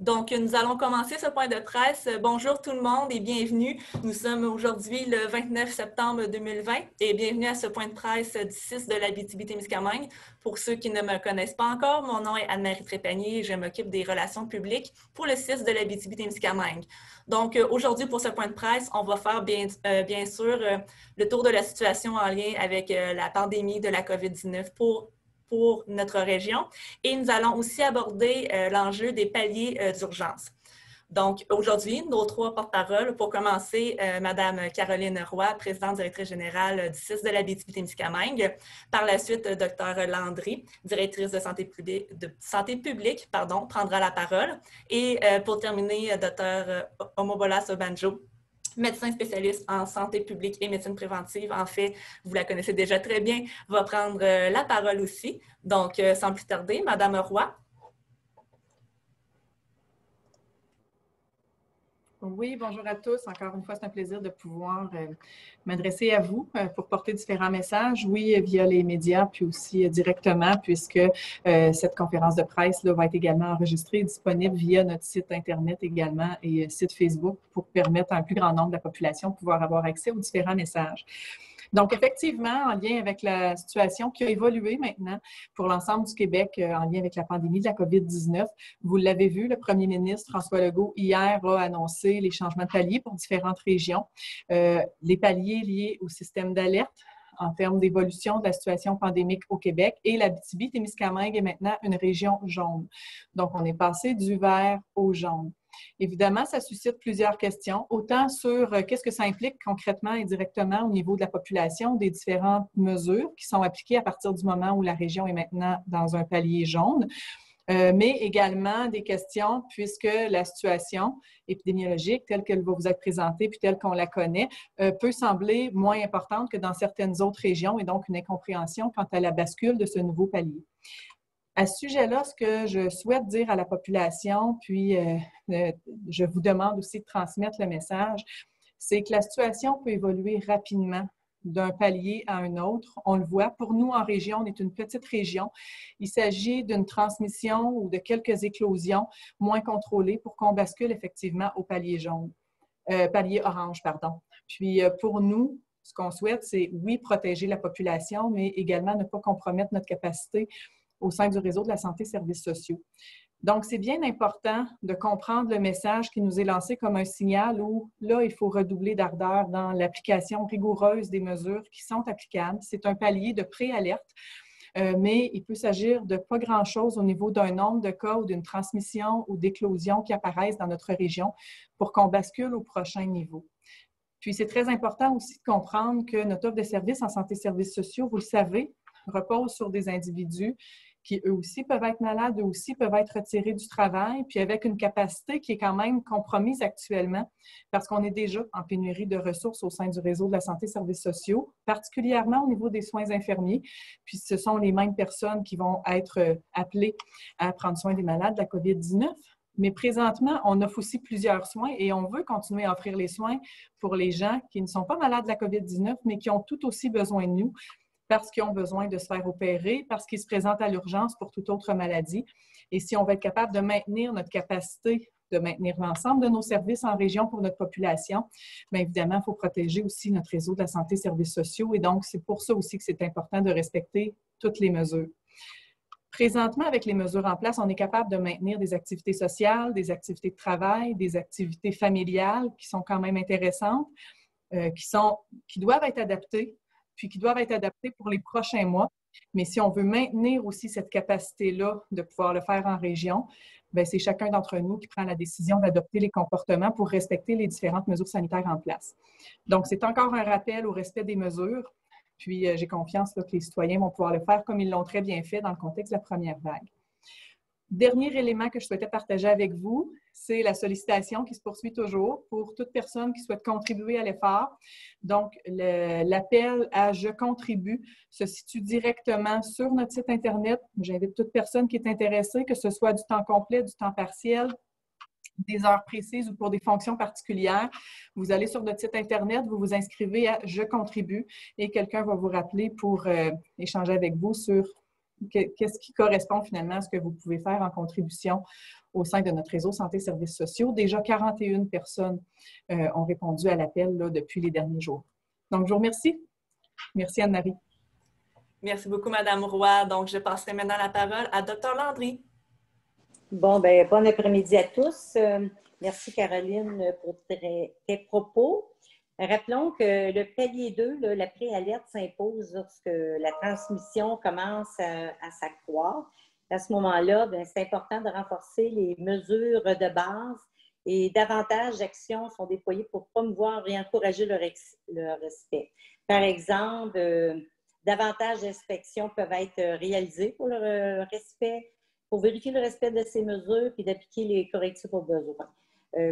Donc, nous allons commencer ce point de presse. Bonjour tout le monde et bienvenue. Nous sommes aujourd'hui le 29 septembre 2020 et bienvenue à ce point de presse du CIS de l'Abitibi-Témiscamingue. Pour ceux qui ne me connaissent pas encore, mon nom est Anne-Marie Trépanier et je m'occupe des relations publiques pour le CIS de l'Abitibi-Témiscamingue. Donc, aujourd'hui, pour ce point de presse, on va faire bien sûr le tour de la situation en lien avec la pandémie de la COVID-19 pour notre région. Et nous allons aussi aborder l'enjeu des paliers d'urgence. Donc, aujourd'hui, nos trois porte-paroles, pour commencer, Mme Caroline Roy, présidente directrice générale du CIS de l'Abitibi-Témiscamingue. Par la suite, Dr Landry, directrice de santé publique, prendra la parole. Et pour terminer, Dr Omobola Sobanjo, médecin spécialiste en santé publique et médecine préventive. En fait, vous la connaissez déjà très bien, va prendre la parole aussi. Donc, sans plus tarder, Madame Roy. Oui, bonjour à tous. Encore une fois, c'est un plaisir de pouvoir m'adresser à vous pour porter différents messages, oui, via les médias, puis aussi directement, puisque cette conférence de presse là, va être également enregistrée et disponible via notre site Internet également et site Facebook pour permettre à un plus grand nombre de la population de pouvoir avoir accès aux différents messages. Donc, effectivement, en lien avec la situation qui a évolué maintenant pour l'ensemble du Québec en lien avec la pandémie de la COVID-19, vous l'avez vu, le premier ministre François Legault, hier, a annoncé les changements de paliers pour différentes régions. Les paliers liés au système d'alerte en termes d'évolution de la situation pandémique au Québec et l'Abitibi-Témiscamingue est maintenant une région jaune. Donc, on est passé du vert au jaune. Évidemment, ça suscite plusieurs questions, autant sur qu'est-ce que ça implique concrètement et directement au niveau de la population, des différentes mesures qui sont appliquées à partir du moment où la région est maintenant dans un palier jaune, mais également des questions puisque la situation épidémiologique telle qu'elle va vous être présentée puis telle qu'on la connaît peut sembler moins importante que dans certaines autres régions et donc une incompréhension quant à la bascule de ce nouveau palier. À ce sujet-là, ce que je souhaite dire à la population, puis je vous demande aussi de transmettre le message, c'est que la situation peut évoluer rapidement d'un palier à un autre. On le voit, pour nous en région, on est une petite région. Il s'agit d'une transmission ou de quelques éclosions moins contrôlées pour qu'on bascule effectivement au palier jaune, palier orange, pardon. Puis pour nous, ce qu'on souhaite, c'est oui, protéger la population, mais également ne pas compromettre notre capacité au sein du réseau de la santé et services sociaux. Donc, c'est bien important de comprendre le message qui nous est lancé comme un signal où, là, il faut redoubler d'ardeur dans l'application rigoureuse des mesures qui sont applicables. C'est un palier de pré-alerte, mais il peut s'agir de pas grand-chose au niveau d'un nombre de cas ou d'une transmission ou d'éclosion qui apparaissent dans notre région pour qu'on bascule au prochain niveau. Puis, c'est très important aussi de comprendre que notre offre de services en santé et services sociaux, vous le savez, repose sur des individus qui eux aussi peuvent être malades, eux aussi peuvent être retirés du travail, puis avec une capacité qui est quand même compromise actuellement parce qu'on est déjà en pénurie de ressources au sein du réseau de la santé et services sociaux, particulièrement au niveau des soins infirmiers, puis ce sont les mêmes personnes qui vont être appelées à prendre soin des malades de la COVID-19. Mais présentement, on offre aussi plusieurs soins et on veut continuer à offrir les soins pour les gens qui ne sont pas malades de la COVID-19, mais qui ont tout aussi besoin de nous, parce qu'ils ont besoin de se faire opérer, parce qu'ils se présentent à l'urgence pour toute autre maladie. Et si on va être capable de maintenir notre capacité de maintenir l'ensemble de nos services en région pour notre population, bien évidemment, il faut protéger aussi notre réseau de la santé et services sociaux. Et donc, c'est pour ça aussi que c'est important de respecter toutes les mesures. Présentement, avec les mesures en place, on est capable de maintenir des activités sociales, des activités de travail, des activités familiales qui sont quand même intéressantes, qui doivent être adaptées, puis qui doivent être adaptés pour les prochains mois. Mais si on veut maintenir aussi cette capacité-là de pouvoir le faire en région, bien, c'est chacun d'entre nous qui prend la décision d'adopter les comportements pour respecter les différentes mesures sanitaires en place. Donc, c'est encore un rappel au respect des mesures. Puis, j'ai confiance là, que les citoyens vont pouvoir le faire comme ils l'ont très bien fait dans le contexte de la première vague. Dernier élément que je souhaitais partager avec vous, c'est la sollicitation qui se poursuit toujours pour toute personne qui souhaite contribuer à l'effort. Donc, l'appel à « Je contribue » se situe directement sur notre site Internet. J'invite toute personne qui est intéressée, que ce soit du temps complet, du temps partiel, des heures précises ou pour des fonctions particulières. Vous allez sur notre site Internet, vous vous inscrivez à « Je contribue » et quelqu'un va vous rappeler pour échanger avec vous sur qu'est-ce qui correspond finalement à ce que vous pouvez faire en contribution au sein de notre réseau Santé Services sociaux. Déjà 41 personnes ont répondu à l'appel depuis les derniers jours. Donc, je vous remercie. Merci Anne-Marie. Merci beaucoup, Madame Roy. Donc, je passerai maintenant la parole à Dr. Landry. Bon après-midi à tous. Merci Caroline pour tes propos. Rappelons que le palier 2, la préalerte s'impose lorsque la transmission commence à s'accroître. À ce moment-là, c'est important de renforcer les mesures de base et davantage d'actions sont déployées pour promouvoir et encourager le respect. Par exemple, davantage d'inspections peuvent être réalisées pour le respect, pour vérifier le respect de ces mesures et d'appliquer les correctifs au besoin.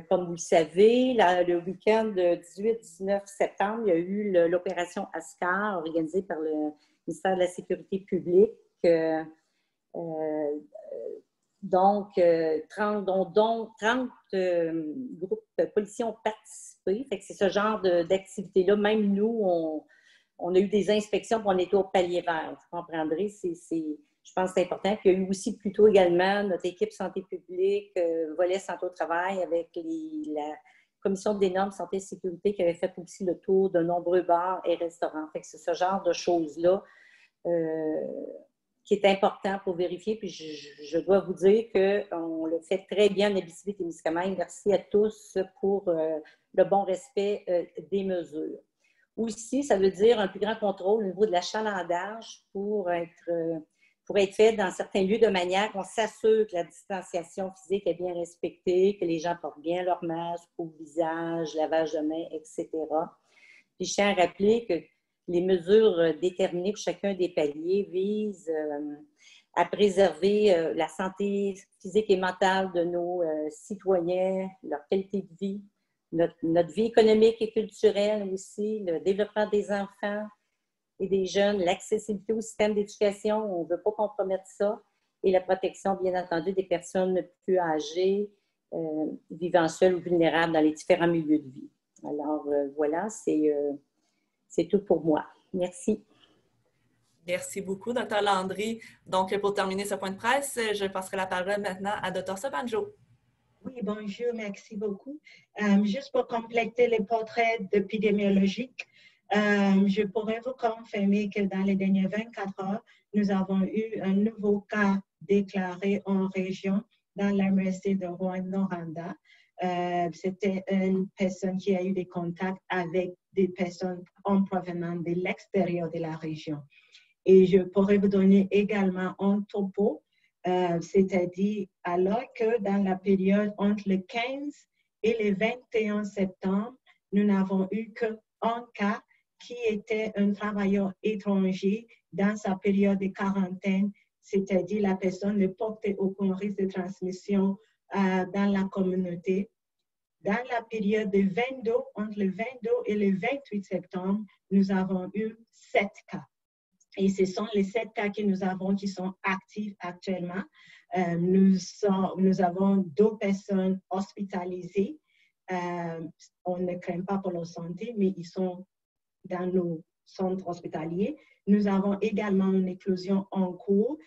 Comme vous le savez, le week-end de 18-19 septembre, il y a eu l'opération ASCAR organisée par le ministère de la Sécurité publique. Donc, 30 groupes policiers ont participé. Fait que c'est ce genre d'activité-là. Même nous, on a eu des inspections, puis on était au palier vert. Vous comprendrez, je pense que c'est important. Puis il y a eu aussi plutôt également notre équipe santé publique, volet santé au travail avec la commission des normes santé et sécurité qui avait fait aussi le tour de nombreux bars et restaurants. Fait que c'est ce genre de choses-là qui est important pour vérifier. Puis je dois vous dire qu'on le fait très bien en Abitibi-Témiscamingue. Merci à tous pour le bon respect des mesures. Aussi, ça veut dire un plus grand contrôle au niveau de l'achalandage pour être fait dans certains lieux de manière qu'on s'assure que la distanciation physique est bien respectée, que les gens portent bien leur masque au visage, lavage de mains, etc. Puis je tiens à rappeler que les mesures déterminées pour chacun des paliers visent à préserver la santé physique et mentale de nos citoyens, leur qualité de vie, notre vie économique et culturelle aussi, le développement des enfants et des jeunes, l'accessibilité au système d'éducation, on ne veut pas compromettre ça, et la protection, bien entendu, des personnes plus âgées, vivant seules ou vulnérables dans les différents milieux de vie. Alors, voilà, c'est tout pour moi. Merci. Merci beaucoup, Dr. Landry. Donc, pour terminer ce point de presse, je passerai la parole maintenant à Dr. Sobanjo. Oui, bonjour, merci beaucoup. Juste pour compléter les portraits épidémiologiques, je pourrais vous confirmer que dans les dernières 24 heures, nous avons eu un nouveau cas déclaré en région dans la MRC de Rouyn-Noranda. C'était une personne qui a eu des contacts avec des personnes en provenance de l'extérieur de la région. Et je pourrais vous donner également un topo, c'est-à-dire alors que dans la période entre le 15 et le 21 septembre, nous n'avons eu qu'un cas qui était un travailleur étranger dans sa période de quarantaine, c'est-à-dire la personne ne portait aucun risque de transmission dans la communauté. Dans la période de 22, entre le 22 et le 28 septembre, nous avons eu 7 cas. Et ce sont les 7 cas que nous avons qui sont actifs actuellement. Nous avons 2 personnes hospitalisées. On ne craint pas pour leur santé, mais ils sont dans nos centres hospitaliers. Nous avons également une éclosion en cours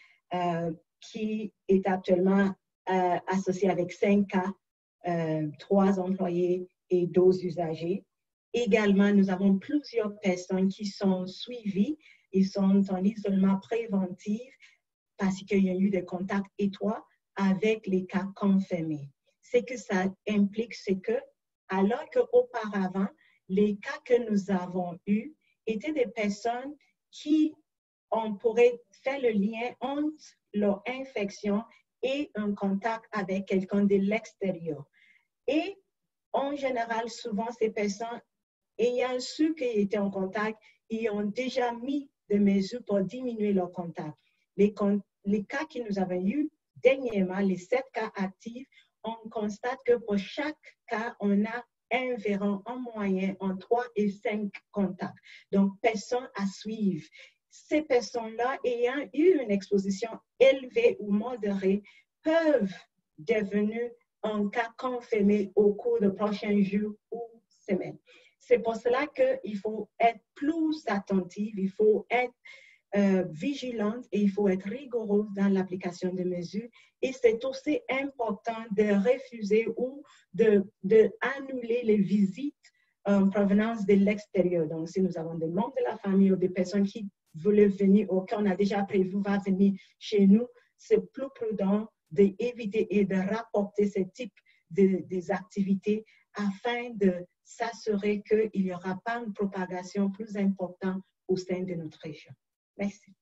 qui est actuellement associée avec 5 cas, 3 employés et 12 usagers. Également, nous avons plusieurs personnes qui sont suivies. Ils sont en isolement préventif parce qu'il y a eu des contacts étroits avec les cas confirmés. Ce que ça implique, c'est que, alors qu'auparavant, les cas que nous avons eus étaient des personnes qui, on pourrait faire le lien entre leur infection et un contact avec quelqu'un de l'extérieur. Et en général, souvent, ces personnes ayant su qu'ils étaient en contact, ils ont déjà mis des mesures pour diminuer leur contact. Les cas que nous avons eus dernièrement, les 7 cas actifs, on constate que pour chaque cas, on a environ en moyenne entre 3 et 5 contacts. Donc, personne à suivre. Ces personnes-là, ayant eu une exposition élevée ou modérée, peuvent devenir un cas confirmé au cours des prochains jours ou semaines. C'est pour cela qu'il faut être plus attentif, il faut être vigilante et il faut être rigoureux dans l'application des mesures. Et c'est aussi important de refuser ou d'annuler les visites en provenance de l'extérieur. Donc, si nous avons des membres de la famille ou des personnes qui voulaient venir ou qu'on a déjà prévu va venir chez nous, c'est plus prudent d'éviter et de rapporter ce type des activités afin de s'assurer qu'il n'y aura pas une propagation plus importante au sein de notre région. Merci.